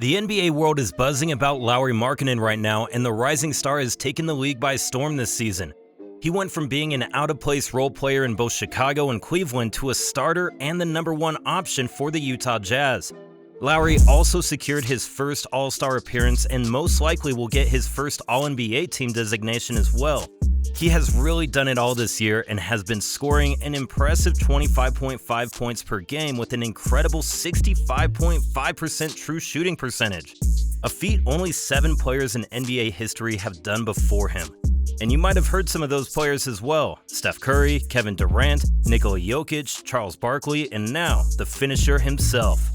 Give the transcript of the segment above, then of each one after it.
The NBA world is buzzing about Lauri Markkanen right now, and the rising star has taken the league by storm this season. He went from being an out-of-place role player in both Chicago and Cleveland to a starter and the #1 option for the Utah Jazz. Lauri also secured his first All-Star appearance and most likely will get his first All-NBA team designation as well. He has really done it all this year and has been scoring an impressive 25.5 points per game with an incredible 65.5% true shooting percentage, a feat only 7 players in NBA history have done before him. And you might have heard some of those players as well: Steph Curry, Kevin Durant, Nikola Jokic, Charles Barkley, and now the finisher himself.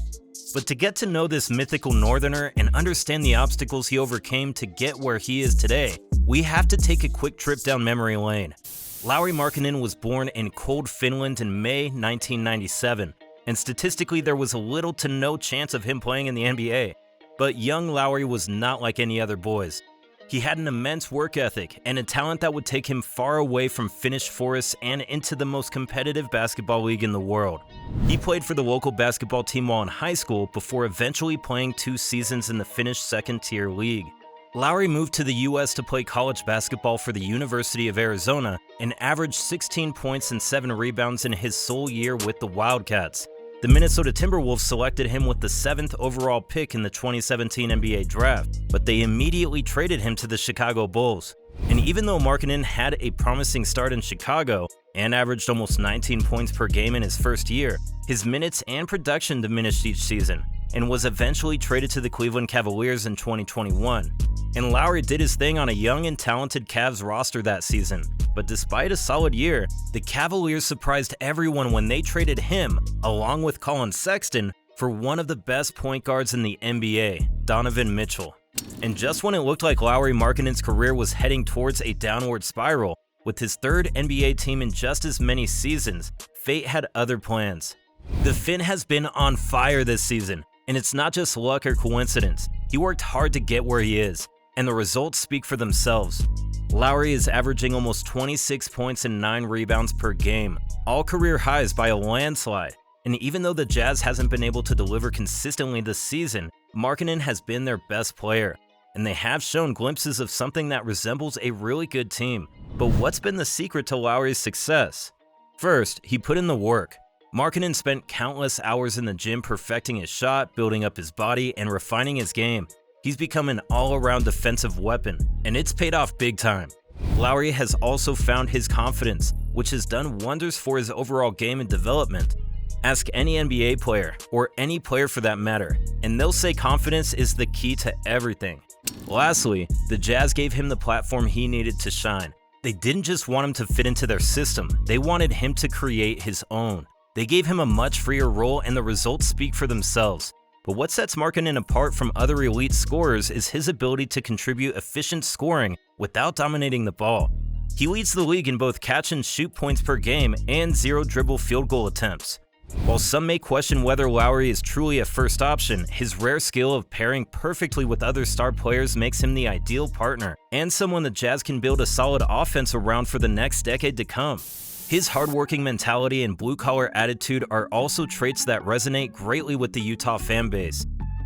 But to get to know this mythical Northerner and understand the obstacles he overcame to get where he is today, we have to take a quick trip down memory lane. Lauri Markkanen was born in cold Finland in May 1997, and statistically there was little to no chance of him playing in the NBA. But young Lauri was not like any other boys. He had an immense work ethic and a talent that would take him far away from Finnish forests and into the most competitive basketball league in the world. He played for the local basketball team while in high school before eventually playing 2 seasons in the Finnish second-tier league. Lauri moved to the US to play college basketball for the University of Arizona and averaged 16 points and 7 rebounds in his sole year with the Wildcats. The Minnesota Timberwolves selected him with the 7th overall pick in the 2017 NBA draft, but they immediately traded him to the Chicago Bulls. And even though Markkanen had a promising start in Chicago and averaged almost 19 points per game in his first year, his minutes and production diminished each season and was eventually traded to the Cleveland Cavaliers in 2021. And Lauri did his thing on a young and talented Cavs roster that season. But despite a solid year, the Cavaliers surprised everyone when they traded him, along with Colin Sexton, for one of the best point guards in the NBA, Donovan Mitchell. And just when it looked like Lauri Markkanen's career was heading towards a downward spiral, with his 3rd NBA team in just as many seasons, fate had other plans. The Finn has been on fire this season, and it's not just luck or coincidence. He worked hard to get where he is, and the results speak for themselves. Lauri is averaging almost 26 points and 9 rebounds per game, all career highs by a landslide. And even though the Jazz hasn't been able to deliver consistently this season, Markkanen has been their best player, and they have shown glimpses of something that resembles a really good team. But what's been the secret to Lauri's success? First, he put in the work. Markkanen spent countless hours in the gym perfecting his shot, building up his body, and refining his game. He's become an all-around defensive weapon, and it's paid off big time. Lauri has also found his confidence, which has done wonders for his overall game and development. Ask any NBA player, or any player for that matter, and they'll say confidence is the key to everything. Lastly, the Jazz gave him the platform he needed to shine. They didn't just want him to fit into their system, they wanted him to create his own. They gave him a much freer role, and the results speak for themselves. But what sets Markkanen apart from other elite scorers is his ability to contribute efficient scoring without dominating the ball. He leads the league in both catch and shoot points per game and 0 dribble field goal attempts. While some may question whether Lauri is truly a first option, his rare skill of pairing perfectly with other star players makes him the ideal partner, and someone the Jazz can build a solid offense around for the next decade to come. His hardworking mentality and blue-collar attitude are also traits that resonate greatly with the Utah fanbase.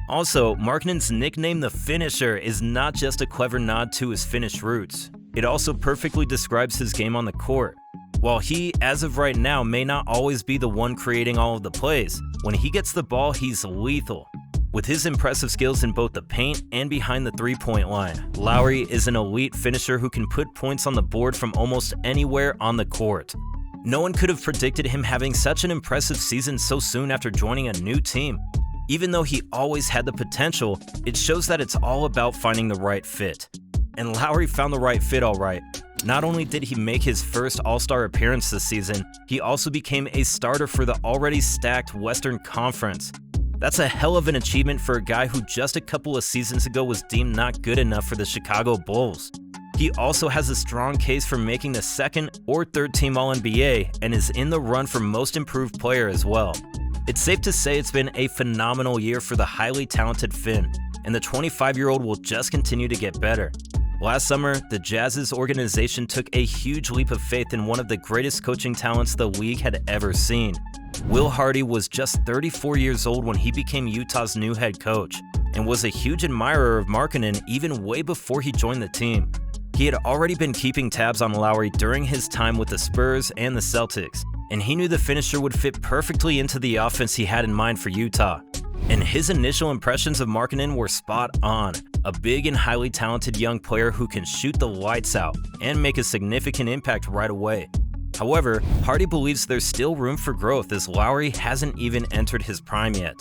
Also, Markkanen's nickname the Finisher is not just a clever nod to his Finnish roots. It also perfectly describes his game on the court. While he, as of right now, may not always be the one creating all of the plays, when he gets the ball, he's lethal. With his impressive skills in both the paint and behind the three-point line, Lauri is an elite finisher who can put points on the board from almost anywhere on the court. No one could have predicted him having such an impressive season so soon after joining a new team. Even though he always had the potential, it shows that it's all about finding the right fit. And Lauri found the right fit all right. Not only did he make his first All-Star appearance this season, he also became a starter for the already stacked Western Conference. That's a hell of an achievement for a guy who just a couple of seasons ago was deemed not good enough for the Chicago Bulls. He also has a strong case for making the 2nd or 3rd team All-NBA and is in the run for Most Improved Player as well. It's safe to say it's been a phenomenal year for the highly talented Finn, and the 25-year-old will just continue to get better. Last summer, the Jazz's organization took a huge leap of faith in one of the greatest coaching talents the league had ever seen. Will Hardy was just 34 years old when he became Utah's new head coach. and was a huge admirer of Markkanen even way before he joined the team. He had already been keeping tabs on Lauri during his time with the Spurs and the Celtics, and he knew the finisher would fit perfectly into the offense he had in mind for Utah. And his initial impressions of Markkanen were spot on, a big and highly talented young player who can shoot the lights out and make a significant impact right away. However, Hardy believes there's still room for growth as Lauri hasn't even entered his prime yet.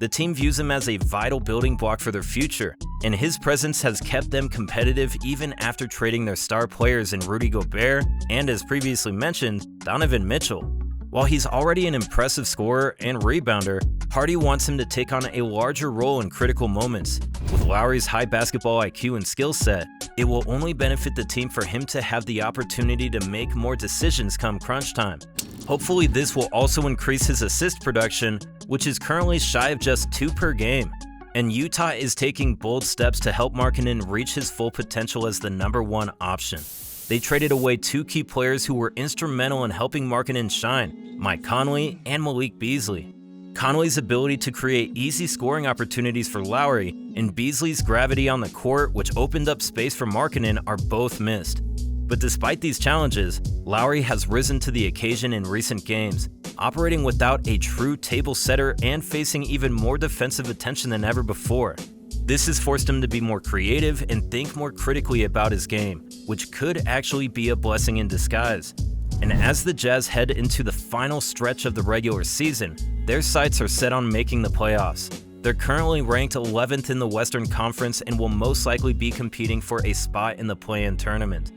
The team views him as a vital building block for their future, and his presence has kept them competitive even after trading their star players in Rudy Gobert and, as previously mentioned, Donovan Mitchell. While he's already an impressive scorer and rebounder, Hardy wants him to take on a larger role in critical moments. With Lauri's high basketball IQ and skill set, it will only benefit the team for him to have the opportunity to make more decisions come crunch time. Hopefully this will also increase his assist production, which is currently shy of just 2 per game. And Utah is taking bold steps to help Markkanen reach his full potential as the #1 option. They traded away 2 key players who were instrumental in helping Markkanen shine, Mike Conley and Malik Beasley. Conley's ability to create easy scoring opportunities for Lauri and Beasley's gravity on the court, which opened up space for Markkanen, are both missed. But despite these challenges, Lauri has risen to the occasion in recent games, operating without a true table setter and facing even more defensive attention than ever before. This has forced him to be more creative and think more critically about his game, which could actually be a blessing in disguise. And as the Jazz head into the final stretch of the regular season, their sights are set on making the playoffs. They're currently ranked 11th in the Western Conference and will most likely be competing for a spot in the play-in tournament.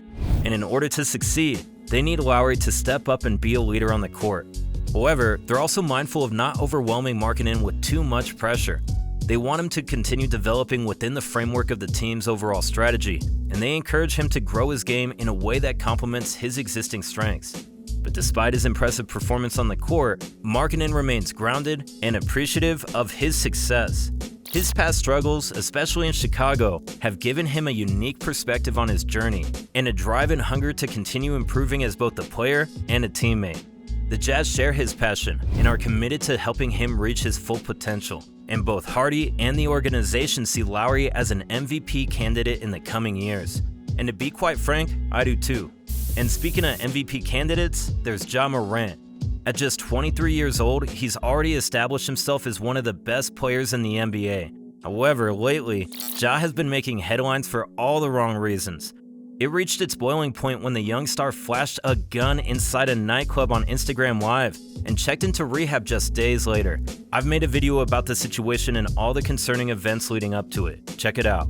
And in order to succeed, they need Lauri to step up and be a leader on the court. However, they're also mindful of not overwhelming Markkanen with too much pressure. They want him to continue developing within the framework of the team's overall strategy, and they encourage him to grow his game in a way that complements his existing strengths. But despite his impressive performance on the court, Markkanen remains grounded and appreciative of his success. His past struggles, especially in Chicago, have given him a unique perspective on his journey and a drive and hunger to continue improving as both a player and a teammate. The Jazz share his passion and are committed to helping him reach his full potential. And both Hardy and the organization see Lauri as an MVP candidate in the coming years. And to be quite frank, I do too. And speaking of MVP candidates, there's Ja Morant. At just 23 years old, he's already established himself as one of the best players in the NBA. However, lately, Ja has been making headlines for all the wrong reasons. It reached its boiling point when the young star flashed a gun inside a nightclub on Instagram Live and checked into rehab just days later. I've made a video about the situation and all the concerning events leading up to it. Check it out.